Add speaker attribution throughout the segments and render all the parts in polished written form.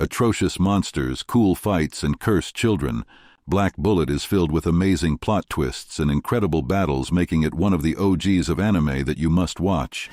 Speaker 1: Atrocious monsters, cool fights, and cursed children. Black Bullet is filled with amazing plot twists and incredible battles, making it one of the OGs of anime that you must watch.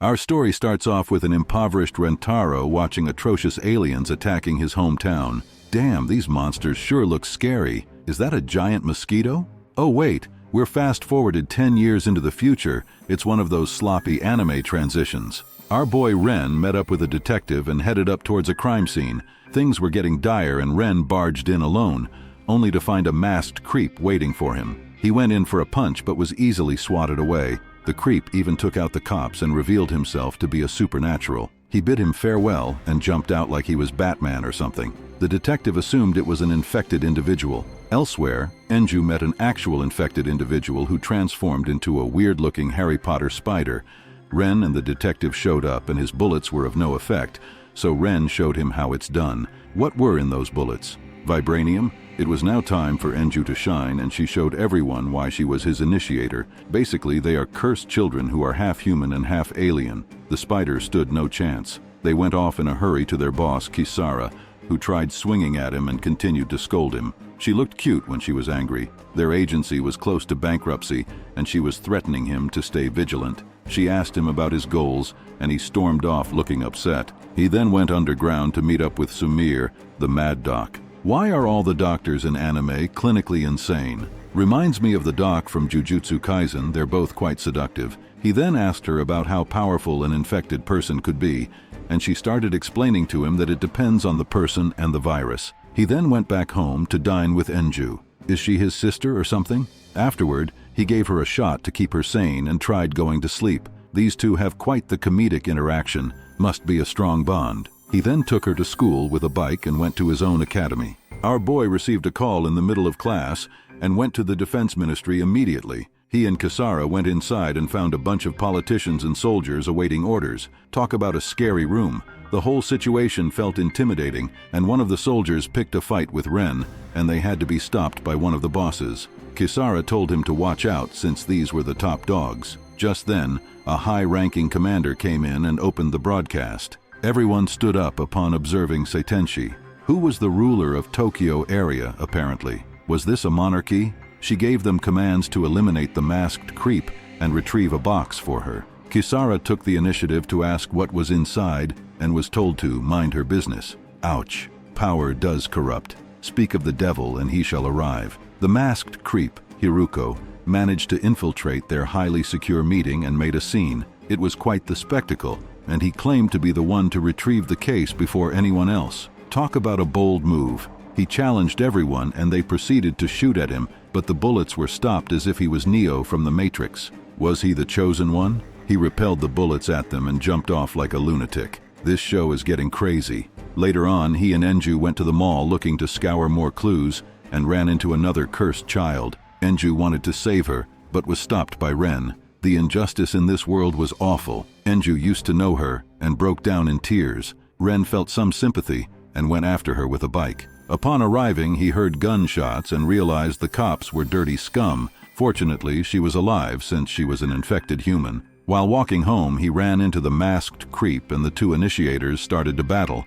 Speaker 1: Our story starts off with an impoverished Rentaro watching atrocious aliens attacking his hometown. Damn, these monsters sure look scary. Is that a giant mosquito? Oh wait, we're fast-forwarded 10 years into the future. It's one of those sloppy anime transitions. Our boy Ren met up with a detective and headed up towards a crime scene. Things were getting dire and Ren barged in alone, only to find a masked creep waiting for him. He went in for a punch but was easily swatted away. The creep even took out the cops and revealed himself to be a supernatural. He bid him farewell and jumped out like he was Batman or something. The detective assumed it was an infected individual. Elsewhere, Enju met an actual infected individual who transformed into a weird-looking Harry Potter spider. Ren and the detective showed up and his bullets were of no effect, so Ren showed him how it's done. What were in those bullets? Vibranium? It was now time for Enju to shine, and she showed everyone why she was his initiator. Basically, they are cursed children who are half human and half alien. The spider stood no chance. They went off in a hurry to their boss, Kisara, who tried swinging at him and continued to scold him. She looked cute when she was angry. Their agency was close to bankruptcy, and she was threatening him to stay vigilant. She asked him about his goals, and he stormed off looking upset. He then went underground to meet up with Sumire, the mad doc. Why are all the doctors in anime clinically insane? Reminds me of the doc from Jujutsu Kaisen. They're both quite seductive. He then asked her about how powerful an infected person could be, and she started explaining to him that it depends on the person and the virus. He then went back home to dine with Enju. Is she his sister or something? Afterward, he gave her a shot to keep her sane and tried going to sleep. These two have quite the comedic interaction. Must be a strong bond. He then took her to school with a bike and went to his own academy. Our boy received a call in the middle of class and went to the defense ministry immediately. He and Kisara went inside and found a bunch of politicians and soldiers awaiting orders. Talk about a scary room. The whole situation felt intimidating, and one of the soldiers picked a fight with Ren, and they had to be stopped by one of the bosses. Kisara told him to watch out since these were the top dogs. Just then, a high-ranking commander came in and opened the broadcast. Everyone stood up upon observing Seitenshi, who was the ruler of Tokyo area, apparently. Was this a monarchy? She gave them commands to eliminate the masked creep and retrieve a box for her. Kisara took the initiative to ask what was inside and was told to mind her business. Ouch. Power does corrupt. Speak of the devil and he shall arrive. The masked creep, Hiruko, managed to infiltrate their highly secure meeting and made a scene. It was quite the spectacle, and he claimed to be the one to retrieve the case before anyone else. Talk about a bold move. He challenged everyone and they proceeded to shoot at him, but the bullets were stopped as if he was Neo from the Matrix. Was he the chosen one? He repelled the bullets at them and jumped off like a lunatic. This show is getting crazy. Later on, he and Enju went to the mall looking to scour more clues and ran into another cursed child. Enju wanted to save her, but was stopped by Ren. The injustice in this world was awful. Enju used to know her and broke down in tears. Ren felt some sympathy and went after her with a bike. Upon arriving, he heard gunshots and realized the cops were dirty scum. Fortunately, she was alive since she was an infected human. While walking home, he ran into the masked creep and the two initiators started to battle.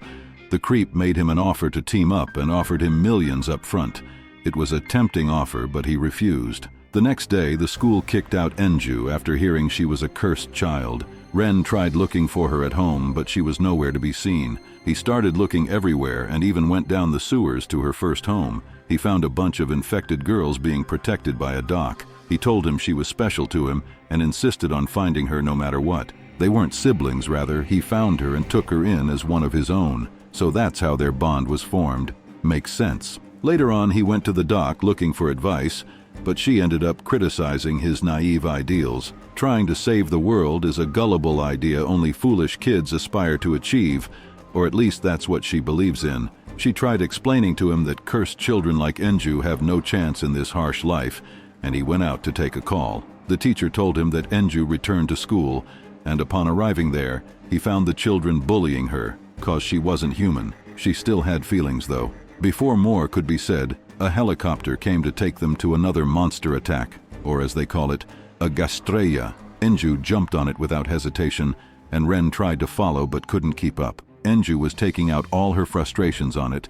Speaker 1: The creep made him an offer to team up and offered him millions up front. It was a tempting offer, but he refused. The next day, the school kicked out Enju after hearing she was a cursed child. Ren tried looking for her at home, but she was nowhere to be seen. He started looking everywhere and even went down the sewers to her first home. He found a bunch of infected girls being protected by a doc. He told him she was special to him and insisted on finding her no matter what. They weren't siblings, rather. He found her and took her in as one of his own. So that's how their bond was formed. Makes sense. Later on, he went to the doc looking for advice, but she ended up criticizing his naive ideals. Trying to save the world is a gullible idea only foolish kids aspire to achieve, or at least that's what she believes in. She tried explaining to him that cursed children like Enju have no chance in this harsh life, and he went out to take a call. The teacher told him that Enju returned to school, and upon arriving there, he found the children bullying her, cause she wasn't human. She still had feelings though. Before more could be said, a helicopter came to take them to another monster attack, or as they call it, a Gastrea. Enju jumped on it without hesitation, and Ren tried to follow but couldn't keep up. Enju was taking out all her frustrations on it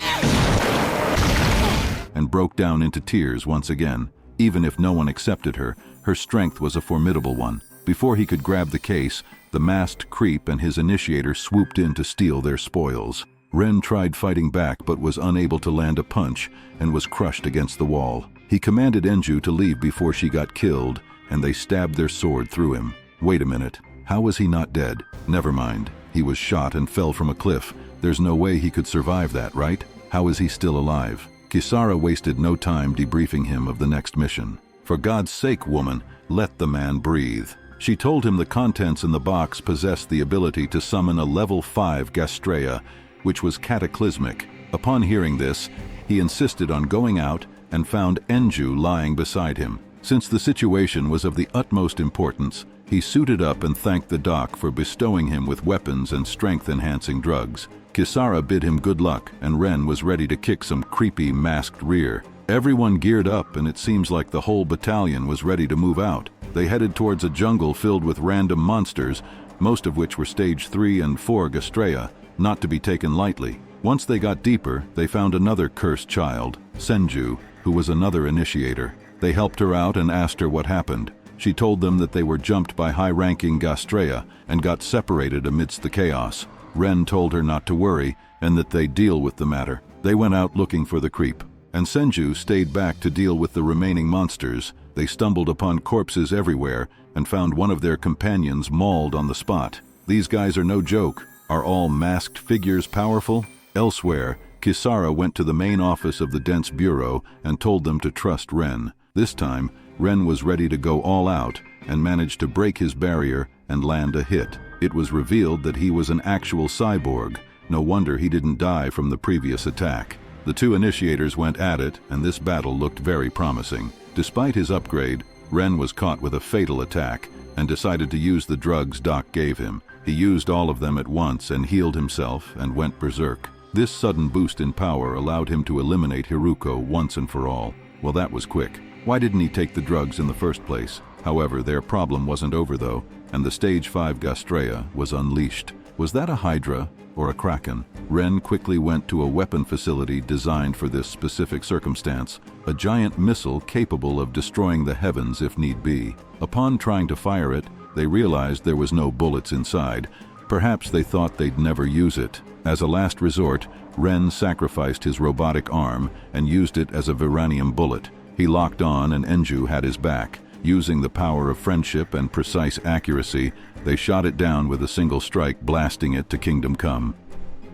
Speaker 1: and broke down into tears once again. Even if no one accepted her, her strength was a formidable one. Before he could grab the case, the masked creep and his initiator swooped in to steal their spoils. Ren tried fighting back but was unable to land a punch and was crushed against the wall. He commanded Enju to leave before she got killed, and they stabbed their sword through him. Wait a minute, how was he not dead? Never mind, he was shot and fell from a cliff. There's no way he could survive that, right? How is he still alive? Kisara wasted no time debriefing him of the next mission. For God's sake, woman, let the man breathe. She told him the contents in the box possessed the ability to summon a level 5 Gastrea, which was cataclysmic. Upon hearing this, he insisted on going out and found Enju lying beside him. Since the situation was of the utmost importance, he suited up and thanked the doc for bestowing him with weapons and strength-enhancing drugs. Kisara bid him good luck, and Ren was ready to kick some creepy masked rear. Everyone geared up, and it seems like the whole battalion was ready to move out. They headed towards a jungle filled with random monsters, most of which were stage 3 and 4 Gastrea, not to be taken lightly. Once they got deeper, they found another cursed child, Senju, who was another initiator. They helped her out and asked her what happened. She told them that they were jumped by high-ranking Gastrea and got separated amidst the chaos. Ren told her not to worry and that they'd deal with the matter. They went out looking for the creep, and Senju stayed back to deal with the remaining monsters. They stumbled upon corpses everywhere and found one of their companions mauled on the spot. These guys are no joke. Are all masked figures powerful? Elsewhere, Kisara went to the main office of the Dense Bureau and told them to trust Ren. This time, Ren was ready to go all out and managed to break his barrier and land a hit. It was revealed that he was an actual cyborg. No wonder he didn't die from the previous attack. The two initiators went at it, and this battle looked very promising. Despite his upgrade, Ren was caught with a fatal attack and decided to use the drugs Doc gave him. He used all of them at once and healed himself and went berserk. This sudden boost in power allowed him to eliminate Hiruko once and for all. Well, that was quick. Why didn't he take the drugs in the first place? However, their problem wasn't over though, and the stage 5 Gastrea was unleashed. Was that a Hydra or a Kraken? Ren quickly went to a weapon facility designed for this specific circumstance, a giant missile capable of destroying the heavens if need be. Upon trying to fire it, they realized there was no bullets inside. Perhaps they thought they'd never use it. As a last resort, Ren sacrificed his robotic arm and used it as a Viranium bullet. He locked on and Enju had his back. Using the power of friendship and precise accuracy, they shot it down with a single strike, blasting it to Kingdom Come.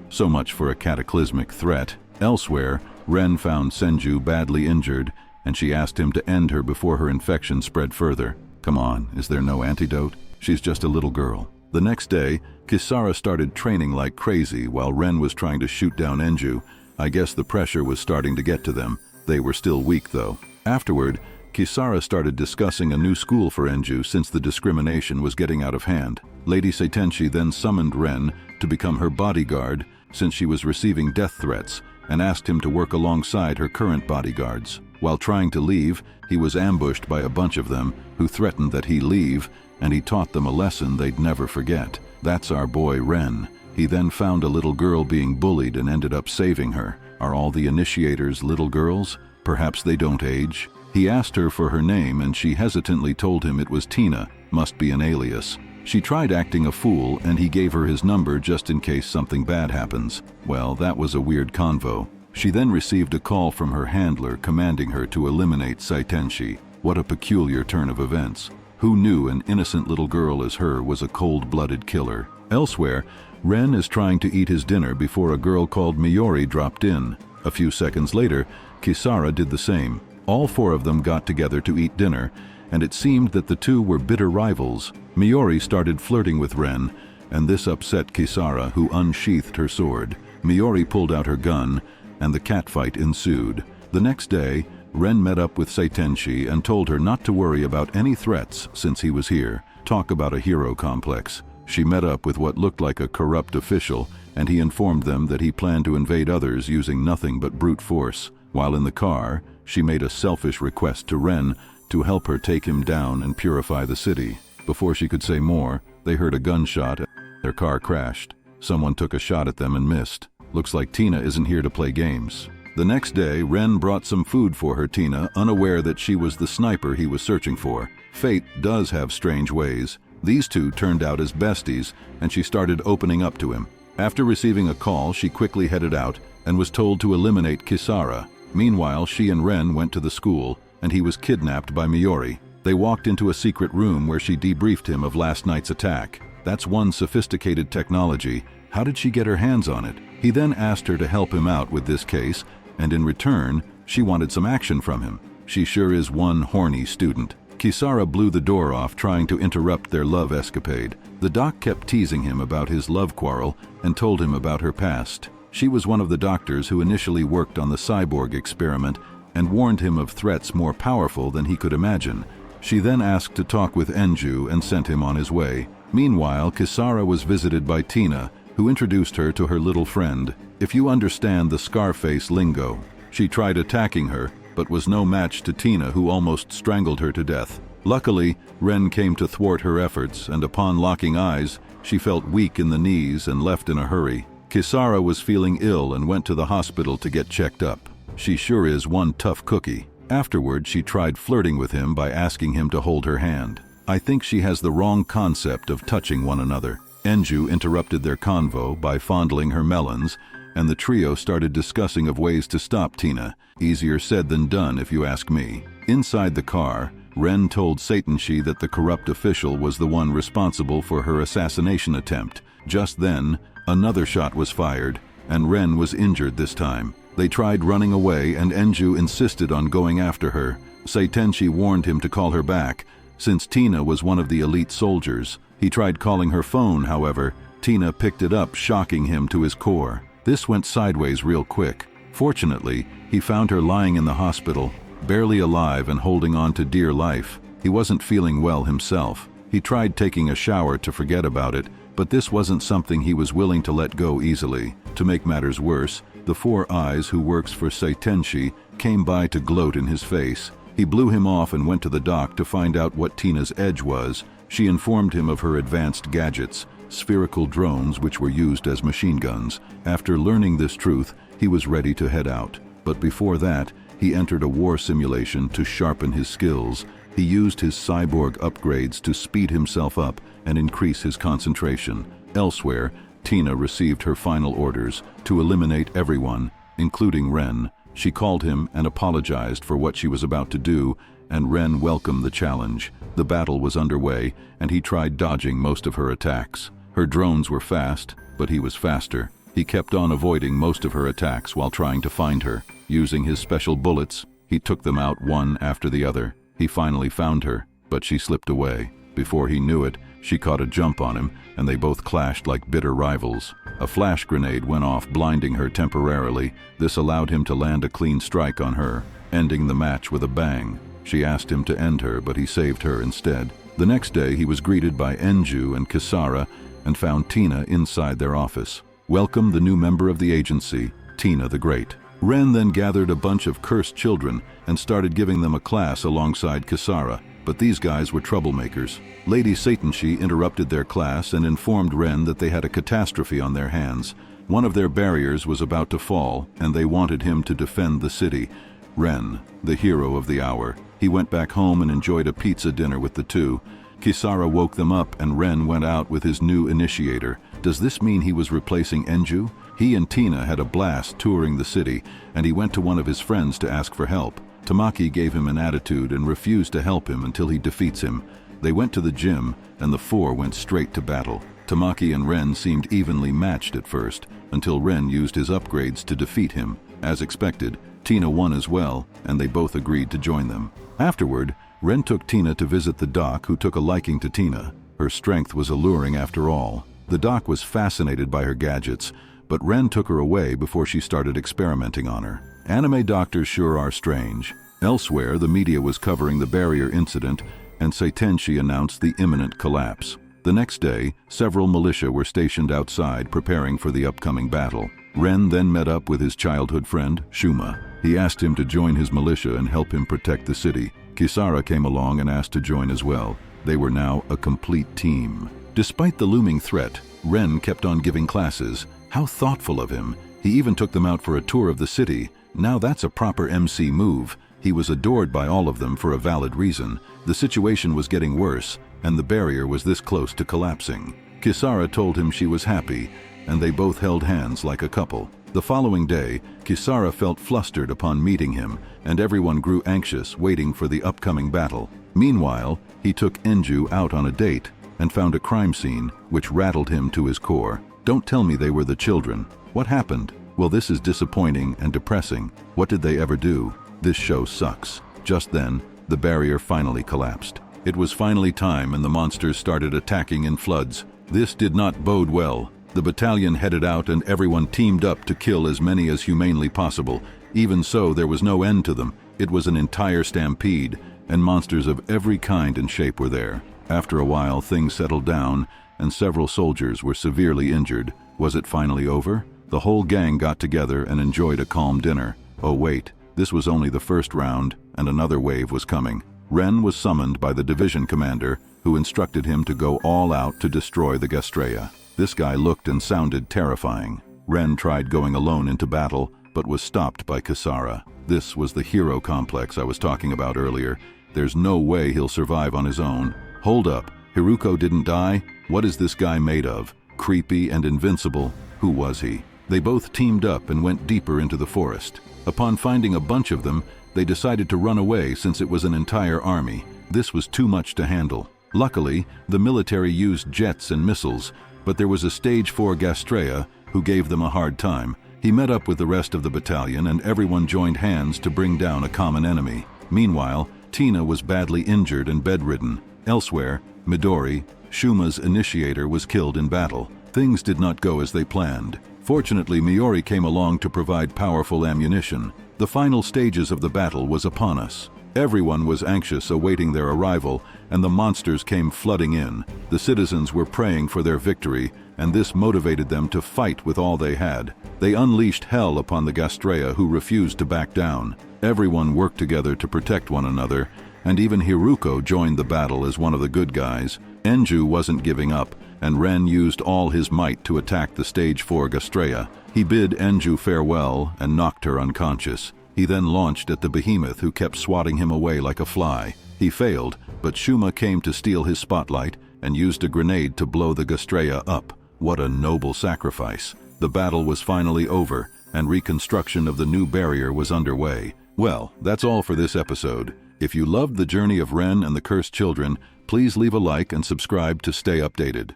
Speaker 1: So much for a cataclysmic threat. Elsewhere, Ren found Senju badly injured, and she asked him to end her before her infection spread further. Come on, is there no antidote? She's just a little girl. The next day, Kisara started training like crazy while Ren was trying to shoot down Enju. I guess the pressure was starting to get to them. They were still weak though. Afterward, Kisara started discussing a new school for Enju since the discrimination was getting out of hand. Lady Seitenshi then summoned Ren to become her bodyguard since she was receiving death threats, and asked him to work alongside her current bodyguards. While trying to leave, he was ambushed by a bunch of them who threatened that he leave, and he taught them a lesson they'd never forget. That's our boy Ren. He then found a little girl being bullied and ended up saving her. Are all the initiators little girls? Perhaps they don't age? He asked her for her name and she hesitantly told him it was Tina, must be an alias. She tried acting a fool and he gave her his number just in case something bad happens. Well, that was a weird convo. She then received a call from her handler commanding her to eliminate Seitenshi. What a peculiar turn of events. Who knew an innocent little girl as her was a cold-blooded killer? Elsewhere, Ren is trying to eat his dinner before a girl called Miyori dropped in. A few seconds later, Kisara did the same. All four of them got together to eat dinner, and it seemed that the two were bitter rivals. Miyori started flirting with Ren, and this upset Kisara, who unsheathed her sword. Miyori pulled out her gun, and the catfight ensued. The next day, Ren met up with Seitenshi and told her not to worry about any threats since he was here. Talk about a hero complex. She met up with what looked like a corrupt official, and he informed them that he planned to invade others using nothing but brute force. While in the car, she made a selfish request to Ren to help her take him down and purify the city. Before she could say more, they heard a gunshot and their car crashed. Someone took a shot at them and missed. Looks like Tina isn't here to play games. The next day, Ren brought some food for her Tina, unaware that she was the sniper he was searching for. Fate does have strange ways. These two turned out as besties, and she started opening up to him. After receiving a call, she quickly headed out and was told to eliminate Kisara. Meanwhile, she and Ren went to the school, and he was kidnapped by Miori. They walked into a secret room where she debriefed him of last night's attack. That's one sophisticated technology. How did she get her hands on it? He then asked her to help him out with this case, and in return, she wanted some action from him. She sure is one horny student. Kisara blew the door off, trying to interrupt their love escapade. The doc kept teasing him about his love quarrel and told him about her past. She was one of the doctors who initially worked on the cyborg experiment and warned him of threats more powerful than he could imagine. She then asked to talk with Enju and sent him on his way. Meanwhile, Kisara was visited by Tina, who introduced her to her little friend. If you understand the Scarface lingo, she tried attacking her, but was no match to Tina, who almost strangled her to death. Luckily, Ren came to thwart her efforts, and upon locking eyes, she felt weak in the knees and left in a hurry. Kisara was feeling ill and went to the hospital to get checked up. She sure is one tough cookie. Afterward, she tried flirting with him by asking him to hold her hand. I think she has the wrong concept of touching one another. Enju interrupted their convo by fondling her melons, and the trio started discussing of ways to stop Tina. Easier said than done, if you ask me. Inside the car, Ren told Seitonshi that the corrupt official was the one responsible for her assassination attempt. Just then, another shot was fired, and Ren was injured this time. They tried running away, and Enju insisted on going after her. Seitonshi warned him to call her back, since Tina was one of the elite soldiers. He tried calling her phone, however. Tina picked it up, shocking him to his core. This went sideways real quick. Fortunately, he found her lying in the hospital, barely alive and holding on to dear life. He wasn't feeling well himself. He tried taking a shower to forget about it, but this wasn't something he was willing to let go easily. To make matters worse, the Four Eyes, who works for Seitonshi, came by to gloat in his face. He blew him off and went to the dock to find out what Tina's edge was. She informed him of her advanced gadgets, spherical drones which were used as machine guns. After learning this truth, he was ready to head out. But before that, he entered a war simulation to sharpen his skills. He used his cyborg upgrades to speed himself up and increase his concentration. Elsewhere, Tina received her final orders to eliminate everyone, including Ren. She called him and apologized for what she was about to do, and Ren welcomed the challenge. The battle was underway, and he tried dodging most of her attacks. Her drones were fast, but he was faster. He kept on avoiding most of her attacks while trying to find her. Using his special bullets, he took them out one after the other. He finally found her, but she slipped away. Before he knew it, she caught a jump on him, and they both clashed like bitter rivals. A flash grenade went off, blinding her temporarily. This allowed him to land a clean strike on her, ending the match with a bang. She asked him to end her, but he saved her instead. The next day, he was greeted by Enju and Kisara and found Tina inside their office. Welcome the new member of the agency, Tina the Great. Ren then gathered a bunch of cursed children and started giving them a class alongside Kisara. But these guys were troublemakers. Lady Seitonshi interrupted their class and informed Ren that they had a catastrophe on their hands. One of their barriers was about to fall, and they wanted him to defend the city. Ren, the hero of the hour. He went back home and enjoyed a pizza dinner with the two. Kisara woke them up, and Ren went out with his new initiator. Does this mean he was replacing Enju? He and Tina had a blast touring the city, and he went to one of his friends to ask for help. Tamaki gave him an attitude and refused to help him until he defeats him. They went to the gym, and the four went straight to battle. Tamaki and Ren seemed evenly matched at first, until Ren used his upgrades to defeat him. As expected, Tina won as well, and they both agreed to join them. Afterward, Ren took Tina to visit the doc, who took a liking to Tina. Her strength was alluring after all. The doc was fascinated by her gadgets, but Ren took her away before she started experimenting on her. Anime doctors sure are strange. Elsewhere, the media was covering the barrier incident, and Seitonshi announced the imminent collapse. The next day, several militia were stationed outside preparing for the upcoming battle. Ren then met up with his childhood friend, Shuma. He asked him to join his militia and help him protect the city. Kisara came along and asked to join as well. They were now a complete team. Despite the looming threat, Ren kept on giving classes. How thoughtful of him. He even took them out for a tour of the city. Now that's a proper MC move. He was adored by all of them for a valid reason. The situation was getting worse, and the barrier was this close to collapsing. Kisara told him she was happy, and they both held hands like a couple. The following day, Kisara felt flustered upon meeting him, and everyone grew anxious, waiting for the upcoming battle. Meanwhile, he took Enju out on a date and found a crime scene, which rattled him to his core. Don't tell me they were the children. What happened? Well, this is disappointing and depressing. What did they ever do? This show sucks. Just then, the barrier finally collapsed. It was finally time, and the monsters started attacking in floods. This did not bode well. The battalion headed out and everyone teamed up to kill as many as humanely possible. Even so, there was no end to them. It was an entire stampede, and monsters of every kind and shape were there. After a while, things settled down, and several soldiers were severely injured. Was it finally over? The whole gang got together and enjoyed a calm dinner. Oh wait, this was only the first round, and another wave was coming. Ren was summoned by the division commander, who instructed him to go all out to destroy the Gastrea. This guy looked and sounded terrifying. Ren tried going alone into battle, but was stopped by Kisara. This was the hero complex I was talking about earlier. There's no way he'll survive on his own. Hold up, Hiruko didn't die? What is this guy made of? Creepy and invincible? Who was he? They both teamed up and went deeper into the forest. Upon finding a bunch of them, they decided to run away since it was an entire army. This was too much to handle. Luckily, the military used jets and missiles, but there was a stage 4 Gastrea who gave them a hard time. He met up with the rest of the battalion and everyone joined hands to bring down a common enemy. Meanwhile, Tina was badly injured and bedridden. Elsewhere, Midori, Shuma's initiator, was killed in battle. Things did not go as they planned. Fortunately, Miori came along to provide powerful ammunition. The final stages of the battle was upon us. Everyone was anxious awaiting their arrival, and the monsters came flooding in. The citizens were praying for their victory, and this motivated them to fight with all they had. They unleashed hell upon the Gastrea, who refused to back down. Everyone worked together to protect one another, and even Hiruko joined the battle as one of the good guys. Enju wasn't giving up, and Ren used all his might to attack the stage 4 Gastrea. He bid Enju farewell and knocked her unconscious. He then launched at the behemoth, who kept swatting him away like a fly. He failed, but Shuma came to steal his spotlight and used a grenade to blow the Gastrea up. What a noble sacrifice. The battle was finally over, and reconstruction of the new barrier was underway. Well, that's all for this episode. If you loved the journey of Ren and the Cursed Children, please leave a like and subscribe to stay updated.